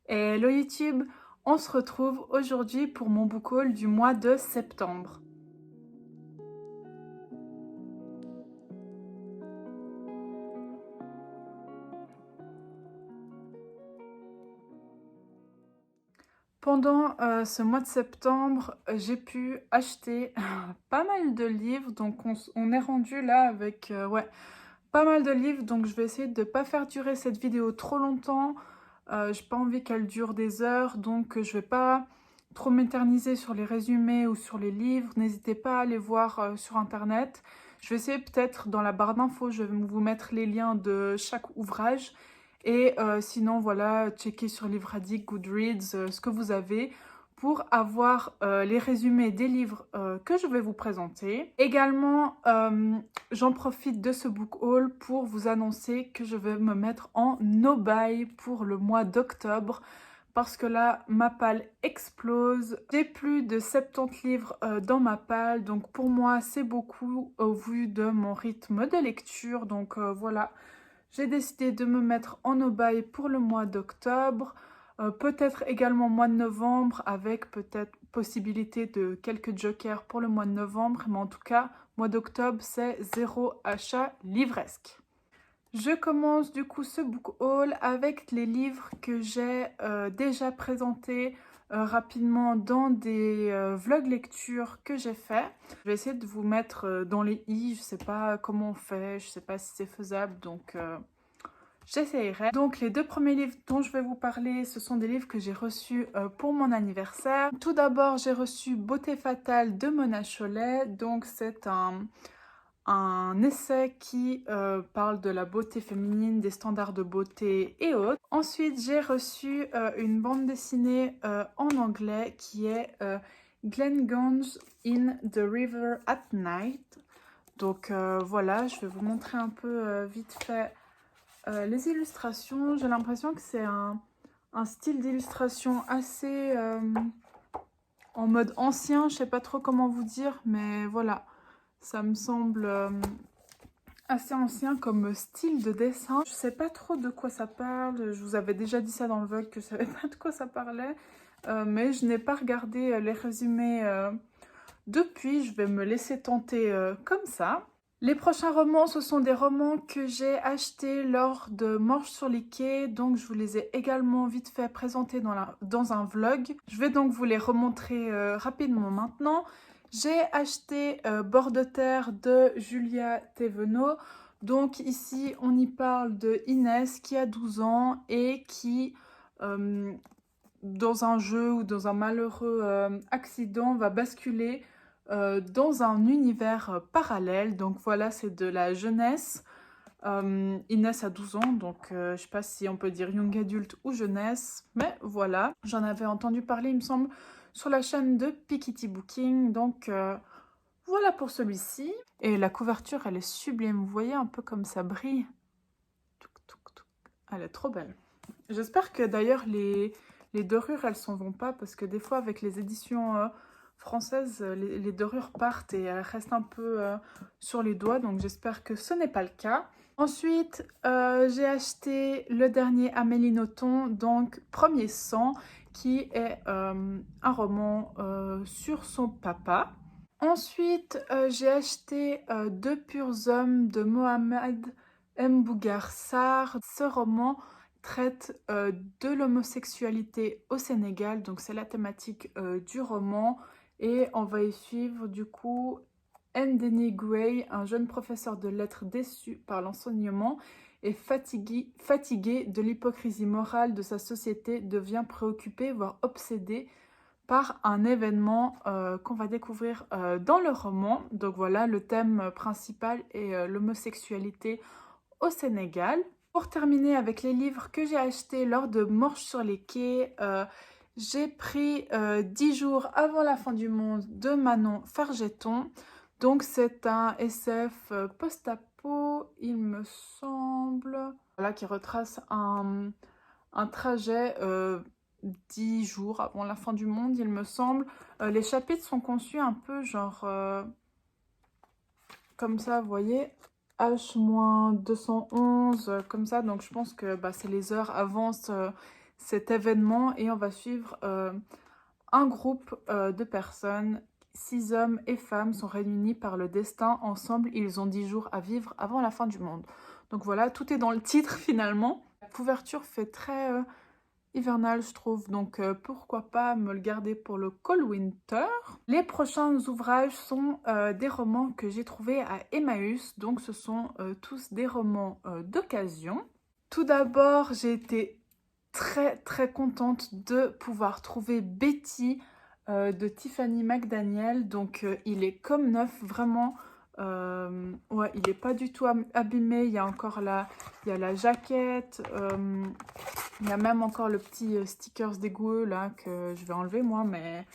Hello YouTube, on se retrouve aujourd'hui pour mon book haul du mois de septembre. Pendant ce mois de septembre, j'ai pu acheter pas mal de livres, donc on est rendu là avec pas mal de livres, donc je vais essayer de ne pas faire durer cette vidéo trop longtemps. J'ai pas envie qu'elle dure des heures, donc je vais pas trop m'éterniser sur les résumés ou sur les livres. N'hésitez pas à aller voir sur internet. Je vais essayer peut-être dans la barre d'infos, je vais vous mettre les liens de chaque ouvrage. Et sinon, voilà, checker sur Livradic, Goodreads, ce que vous avez pour avoir les résumés des livres que je vais vous présenter. Également, j'en profite de ce book haul pour vous annoncer que je vais me mettre en no-buy pour le mois d'octobre parce que là, ma palle explose. J'ai plus de 70 livres dans ma palle, donc pour moi, c'est beaucoup au vu de mon rythme de lecture. Donc voilà, j'ai décidé de me mettre en no-buy pour le mois d'octobre. Peut-être également mois de novembre avec peut-être possibilité de quelques jokers pour le mois de novembre. Mais en tout cas, mois d'octobre, c'est zéro achat livresque. Je commence du coup ce book haul avec les livres que j'ai déjà présentés rapidement dans des vlogs lecture que j'ai fait. Je vais essayer de vous mettre dans les i, je sais pas comment on fait, je sais pas si c'est faisable, donc j'essayerai. Donc les deux premiers livres dont je vais vous parler, ce sont des livres que j'ai reçus pour mon anniversaire. Tout d'abord, j'ai reçu Beauté fatale de Mona Chollet. Donc c'est un essai qui parle de la beauté féminine, des standards de beauté et autres. Ensuite, j'ai reçu une bande dessinée en anglais qui est Glengoynes in the River at Night. Donc voilà, je vais vous montrer un peu vite fait les illustrations. J'ai l'impression que c'est un style d'illustration assez en mode ancien. Je sais pas trop comment vous dire, mais voilà. Ça me semble assez ancien comme style de dessin. Je sais pas trop de quoi ça parle. Je vous avais déjà dit ça dans le vlog que je savais pas de quoi ça parlait. Mais je n'ai pas regardé les résumés depuis. Je vais me laisser tenter comme ça. Les prochains romans, ce sont des romans que j'ai achetés lors de Marche sur les quais, donc je vous les ai également vite fait présenter dans un vlog. Je vais donc vous les remontrer rapidement maintenant. J'ai acheté Bord de terre de Julia Thévenot. Donc ici, on y parle de Inès qui a 12 ans et qui, dans un jeu ou dans un malheureux accident, va basculer dans un univers parallèle. Donc voilà, c'est de la jeunesse. Inès a 12 ans, donc je ne sais pas si on peut dire young adulte ou jeunesse, mais voilà. J'en avais entendu parler, il me semble, sur la chaîne de Piketty Booking, donc voilà pour celui-ci. Et la couverture, elle est sublime, vous voyez un peu comme ça brille. Elle est trop belle. J'espère que d'ailleurs les dorures, elles s'en vont pas, parce que des fois avec les éditions françaises, les dorures partent et elles restent un peu sur les doigts, donc j'espère que ce n'est pas le cas. Ensuite, j'ai acheté le dernier Amélie Nothomb, donc Premier sang, qui est un roman sur son papa. Ensuite, j'ai acheté Deux purs hommes de Mohamed Mbougar Sarr. Ce roman traite de l'homosexualité au Sénégal, donc c'est la thématique du roman, et on va y suivre du coup Ndeni Gouey, un jeune professeur de lettres déçu par l'enseignement et fatigué de l'hypocrisie morale de sa société, devient préoccupé, voire obsédé par un événement qu'on va découvrir dans le roman. Donc voilà, le thème principal est l'homosexualité au Sénégal. Pour terminer avec les livres que j'ai achetés lors de Marche sur les quais, j'ai pris 10 jours avant la fin du monde de Manon Fargeton. Donc c'est un SF post-apo, il me semble, voilà, qui retrace un trajet 10 jours avant la fin du monde, il me semble. Les chapitres sont conçus un peu genre comme ça, vous voyez, H-211, comme ça. Donc je pense que c'est les heures avancent cet événement et on va suivre un groupe de personnes. 6 hommes et femmes sont réunis par le destin. Ensemble, ils ont 10 jours à vivre avant la fin du monde. Donc voilà, tout est dans le titre finalement. La couverture fait très hivernal, je trouve. Donc pourquoi pas me le garder pour le Cold Winter. Les prochains ouvrages sont des romans que j'ai trouvés à Emmaüs. Donc ce sont tous des romans d'occasion. Tout d'abord, j'ai été très contente de pouvoir trouver Betty de Tiffany McDaniel. Donc il est comme neuf, vraiment. Ouais, il n'est pas du tout abîmé. Il y a encore il y a la jaquette. Il y a même encore le petit stickers dégueu là que je vais enlever moi. Mais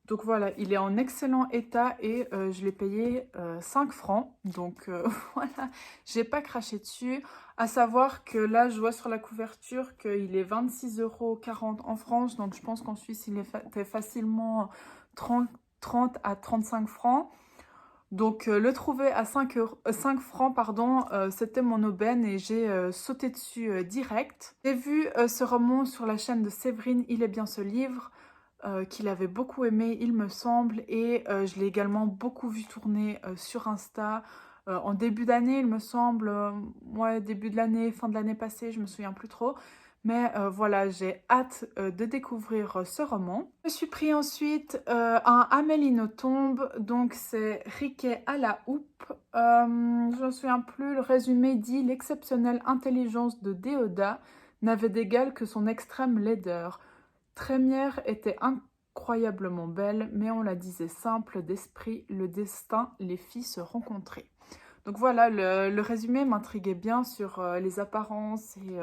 donc voilà, il est en excellent état et je l'ai payé 5 francs. Donc voilà, j'ai pas craché dessus. À savoir que là, je vois sur la couverture qu'il est 26,40 € en France. Donc je pense qu'en Suisse, il était facilement 30 à 35 francs. Donc le trouver à 5 francs, pardon, c'était mon aubaine et j'ai sauté dessus direct. J'ai vu ce roman sur la chaîne de Séverine, Il est bien ce livre, qu'il avait beaucoup aimé, il me semble, et je l'ai également beaucoup vu tourner sur Insta en début d'année, il me semble, ouais, début de l'année, fin de l'année passée, je me souviens plus trop. Mais voilà, j'ai hâte de découvrir ce roman. Je me suis pris ensuite un Amélie Nothomb, donc c'est Riquet à la houppe. Je ne me souviens plus, le résumé dit « L'exceptionnelle intelligence de Déodat n'avait d'égal que son extrême laideur. Trémière était incroyablement belle, mais on la disait simple d'esprit, le destin les fit se rencontrer. » Donc voilà, le résumé m'intriguait bien sur les apparences et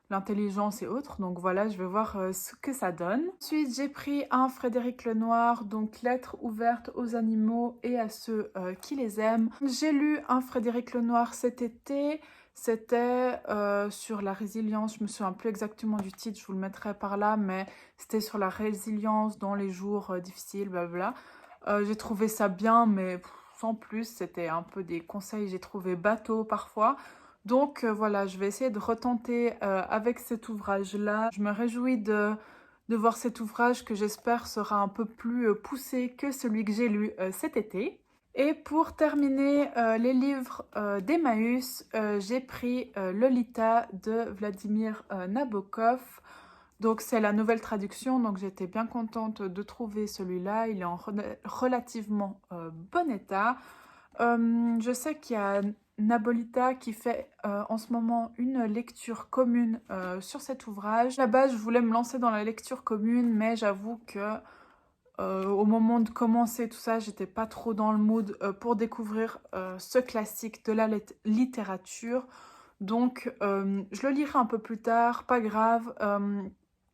l'intelligence et autres. Donc voilà, je vais voir ce que ça donne. Ensuite, j'ai pris un Frédéric Lenoir, donc Lettres ouvertes aux animaux et à ceux qui les aiment. J'ai lu un Frédéric Lenoir cet été. C'était sur la résilience, je me souviens plus exactement du titre, je vous le mettrai par là, mais c'était sur la résilience dans les jours difficiles, blablabla. J'ai trouvé ça bien, mais sans plus, c'était un peu des conseils, j'ai trouvé bateau parfois. Donc voilà, je vais essayer de retenter avec cet ouvrage-là. Je me réjouis de voir cet ouvrage que j'espère sera un peu plus poussé que celui que j'ai lu cet été. Et pour terminer les livres d'Emmaüs, j'ai pris Lolita de Vladimir Nabokov. Donc c'est la nouvelle traduction, donc j'étais bien contente de trouver celui-là. Il est en relativement bon état. Je sais qu'il y a Nabolita qui fait en ce moment une lecture commune sur cet ouvrage. À la base, je voulais me lancer dans la lecture commune, mais j'avoue que au moment de commencer tout ça, j'étais pas trop dans le mood pour découvrir ce classique de la littérature. Donc, je le lirai un peu plus tard, pas grave.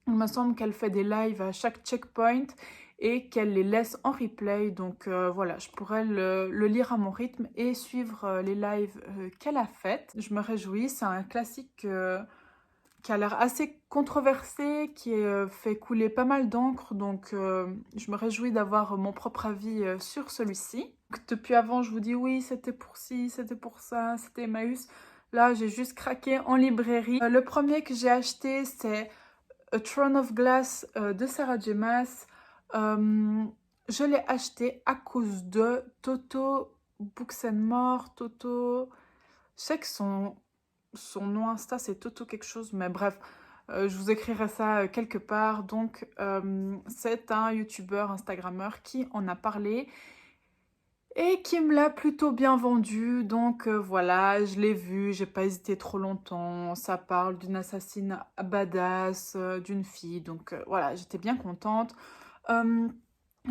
Il me semble qu'elle fait des lives à chaque checkpoint et qu'elle les laisse en replay. Donc voilà, je pourrais le lire à mon rythme et suivre les lives qu'elle a faites. Je me réjouis, c'est un classique qui a l'air assez controversé, qui fait couler pas mal d'encre, donc je me réjouis d'avoir mon propre avis sur celui-ci. Depuis avant, je vous dis oui, c'était pour ci, c'était pour ça, c'était Emmaüs. Là, j'ai juste craqué en librairie. Le premier que j'ai acheté, c'est A Throne of Glass de Sarah J. Maas. Je l'ai acheté à cause de Toto Books and More. Toto... Je sais que son nom Insta, c'est Toto quelque chose, mais bref, je vous écrirai ça quelque part. Donc, c'est un youtubeur, instagrammeur qui en a parlé et qui me l'a plutôt bien vendu. Donc, voilà, je l'ai vu, j'ai pas hésité trop longtemps. Ça parle d'une assassine badass, d'une fille. Donc, voilà, j'étais bien contente.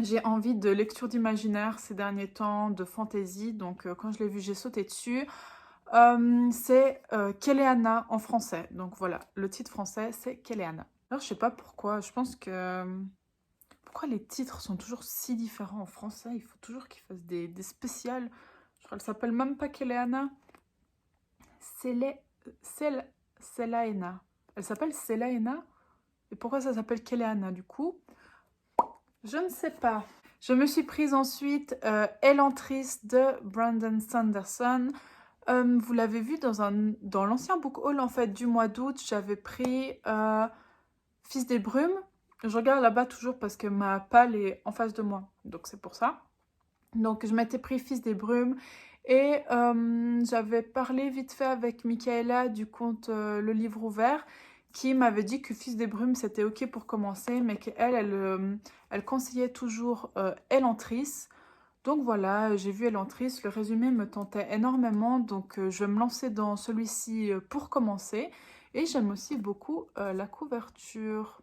J'ai envie de lecture d'imaginaire ces derniers temps, de fantasy. Donc, quand je l'ai vu, j'ai sauté dessus. C'est Kéléana en français. Donc voilà, le titre français, c'est Kéléana. Alors, je sais pas pourquoi, je pense que... Pourquoi les titres sont toujours si différents en français? Il faut toujours qu'ils fassent des spéciales. Je crois qu'elle s'appelle même pas Kéléana. Selaena. Elle s'appelle Selaena? Et pourquoi ça s'appelle Kéléana du coup? Je ne sais pas. Je me suis prise ensuite Elantris de Brandon Sanderson. Vous l'avez vu dans l'ancien book haul en fait du mois d'août, j'avais pris Fils des brumes. Je regarde là-bas toujours parce que ma palle est en face de moi, donc c'est pour ça. Donc je m'étais pris Fils des brumes et j'avais parlé vite fait avec Michaela du compte Le Livre Ouvert qui m'avait dit que Fils des brumes c'était ok pour commencer mais elle conseillait toujours Elantris. Donc voilà, j'ai vu Elantris, le résumé me tentait énormément donc je vais me lancer dans celui-ci pour commencer et j'aime aussi beaucoup la couverture.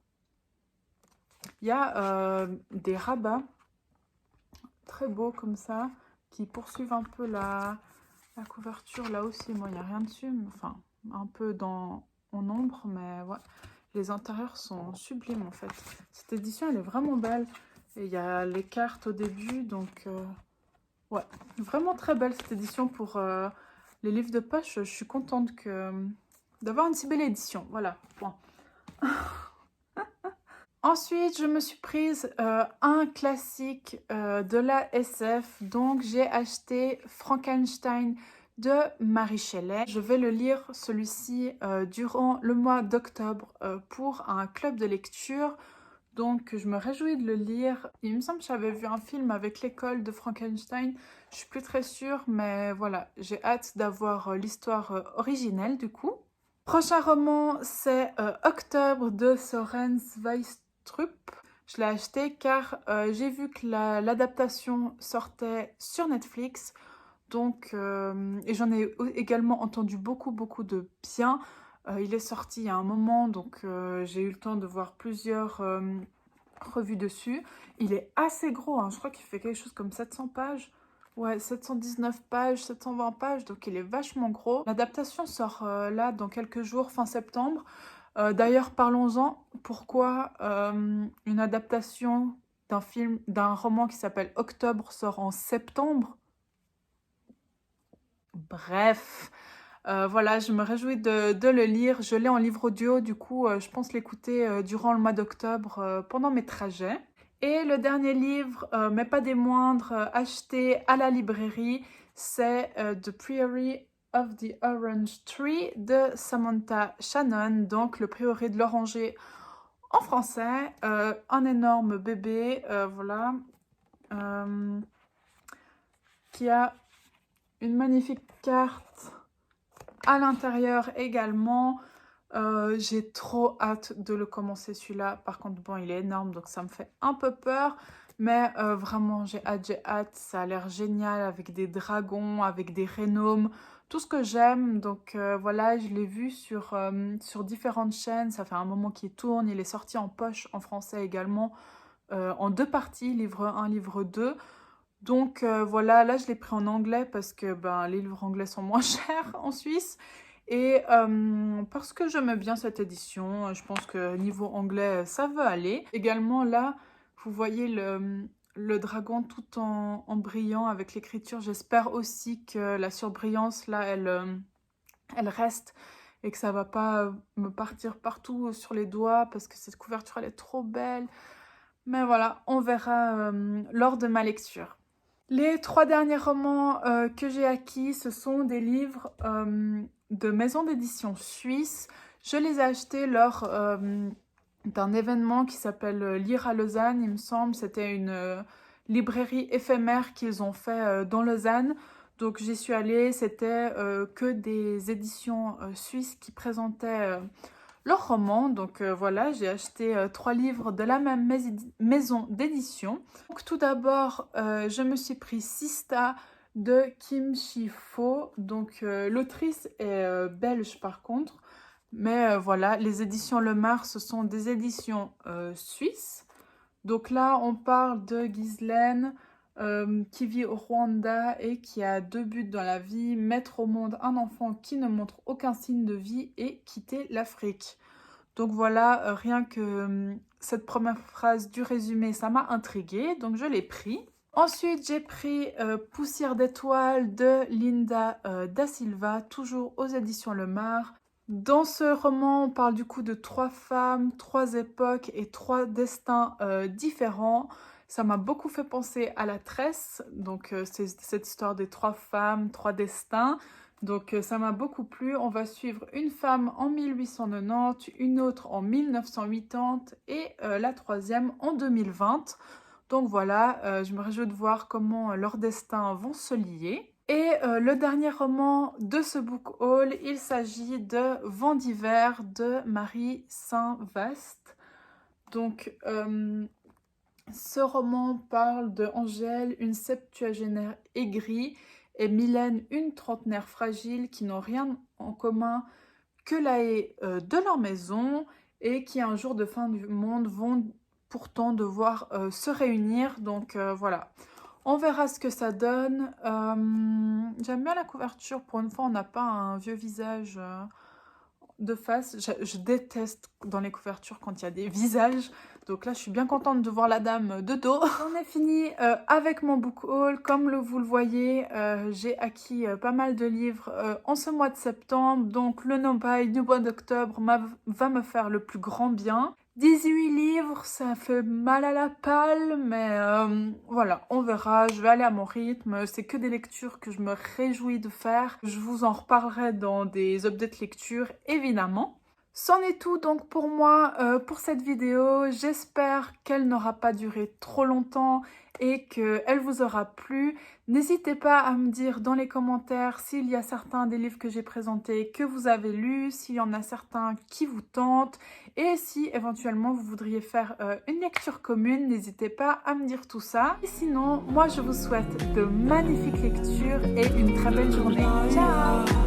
Il y a des rabats très beaux comme ça qui poursuivent un peu la couverture là aussi. Moi, il n'y a rien dessus, enfin un peu en ombre, mais ouais. Les intérieurs sont sublimes en fait. Cette édition, elle est vraiment belle. Et il y a les cartes au début, donc ouais, vraiment très belle cette édition pour les livres de poche. Je suis contente d'avoir une si belle édition. Voilà, point. Ensuite, je me suis prise un classique de la SF. Donc, j'ai acheté Frankenstein de Mary Shelley. Je vais le lire celui-ci durant le mois d'octobre pour un club de lecture. Donc, je me réjouis de le lire. Il me semble que j'avais vu un film avec l'école de Frankenstein. Je suis plus très sûre, mais voilà, j'ai hâte d'avoir l'histoire originelle du coup. Prochain roman, c'est Octobre de Soren Sveistrup. Je l'ai acheté car j'ai vu que l'adaptation sortait sur Netflix. Donc, et j'en ai également entendu beaucoup de bien. Il est sorti il y a un moment, donc j'ai eu le temps de voir plusieurs revues dessus. Il est assez gros, hein. Je crois qu'il fait quelque chose comme 700 pages. Ouais, 719 pages, 720 pages, donc il est vachement gros. L'adaptation sort là dans quelques jours, fin septembre. D'ailleurs, parlons-en. Pourquoi une adaptation d'un roman qui s'appelle Octobre sort en septembre? Bref, voilà, je me réjouis de le lire. Je l'ai en livre audio, du coup, je pense l'écouter durant le mois d'octobre pendant mes trajets. Et le dernier livre, mais pas des moindres, acheté à la librairie, c'est The Priory of the Orange Tree de Samantha Shannon, donc le prieuré de l'oranger en français. Un énorme bébé, voilà, qui a une magnifique carte à l'intérieur également. J'ai trop hâte de le commencer celui-là. Par contre, bon, il est énorme, donc ça me fait un peu peur. Mais vraiment, j'ai hâte. Ça a l'air génial avec des dragons, avec des rénomes, tout ce que j'aime. Donc voilà, je l'ai vu sur différentes chaînes. Ça fait un moment qu'il tourne. Il est sorti en poche en français également, en deux parties, livre 1, livre 2. Donc voilà, là je l'ai pris en anglais parce que ben, les livres anglais sont moins chers en Suisse. Et parce que j'aime bien cette édition, je pense que niveau anglais ça veut aller. Également là, vous voyez le dragon tout en brillant avec l'écriture. J'espère aussi que la surbrillance là, elle reste et que ça va pas me partir partout sur les doigts parce que cette couverture elle est trop belle. Mais voilà, on verra lors de ma lecture. Les trois derniers romans que j'ai acquis, ce sont des livres de maisons d'édition suisse. Je les ai achetés lors d'un événement qui s'appelle Lire à Lausanne, il me semble. C'était une librairie éphémère qu'ils ont fait dans Lausanne. Donc j'y suis allée, c'était que des éditions suisses qui présentaient leurs romans. Donc voilà, j'ai acheté trois livres de la même maison d'édition. Donc tout d'abord, je me suis pris Sista de Kim Chi-fo. Donc l'autrice est belge par contre. Mais voilà, les éditions Le Mar, ce sont des éditions suisses. Donc là, on parle de Ghislaine qui vit au Rwanda et qui a deux buts dans la vie, mettre au monde un enfant qui ne montre aucun signe de vie et quitter l'Afrique. Donc voilà, rien que cette première phrase du résumé, ça m'a intriguée, donc je l'ai pris. Ensuite, j'ai pris Poussière d'étoiles de Linda Da Silva, toujours aux éditions Le Mar. Dans ce roman, on parle du coup de trois femmes, trois époques et trois destins différents. Ça m'a beaucoup fait penser à La Tresse, donc c'est cette histoire des trois femmes, trois destins. Donc ça m'a beaucoup plu. On va suivre une femme en 1890, une autre en 1980 et la troisième en 2020. Donc voilà, je me réjouis de voir comment leurs destins vont se lier. Et le dernier roman de ce book haul, il s'agit de Vent d'hiver de Marie Saint-Vaast. Donc ce roman parle de Angèle, une septuagénaire aigrie, et Mylène, une trentenaire fragile qui n'ont rien en commun que la haie de leur maison et qui un jour de fin du monde vont pourtant devoir se réunir. Donc voilà, on verra ce que ça donne. J'aime bien la couverture, pour une fois on n'a pas un vieux visage de face. Je déteste dans les couvertures quand il y a des visages. Donc là, je suis bien contente de voir la dame de dos. On est fini avec mon book haul. Comme vous le voyez, j'ai acquis pas mal de livres en ce mois de septembre. Donc le no-buy du mois d'octobre va me faire le plus grand bien. 18 livres, ça fait mal à la palle, mais voilà, on verra, je vais aller à mon rythme. C'est que des lectures que je me réjouis de faire. Je vous en reparlerai dans des updates lecture, évidemment. C'en est tout donc pour moi pour cette vidéo. J'espère qu'elle n'aura pas duré trop longtemps et qu'elle vous aura plu. N'hésitez pas à me dire dans les commentaires s'il y a certains des livres que j'ai présentés que vous avez lus, s'il y en a certains qui vous tentent et si éventuellement vous voudriez faire une lecture commune, n'hésitez pas à me dire tout ça. Et sinon, moi je vous souhaite de magnifiques lectures et une très belle journée. Ciao!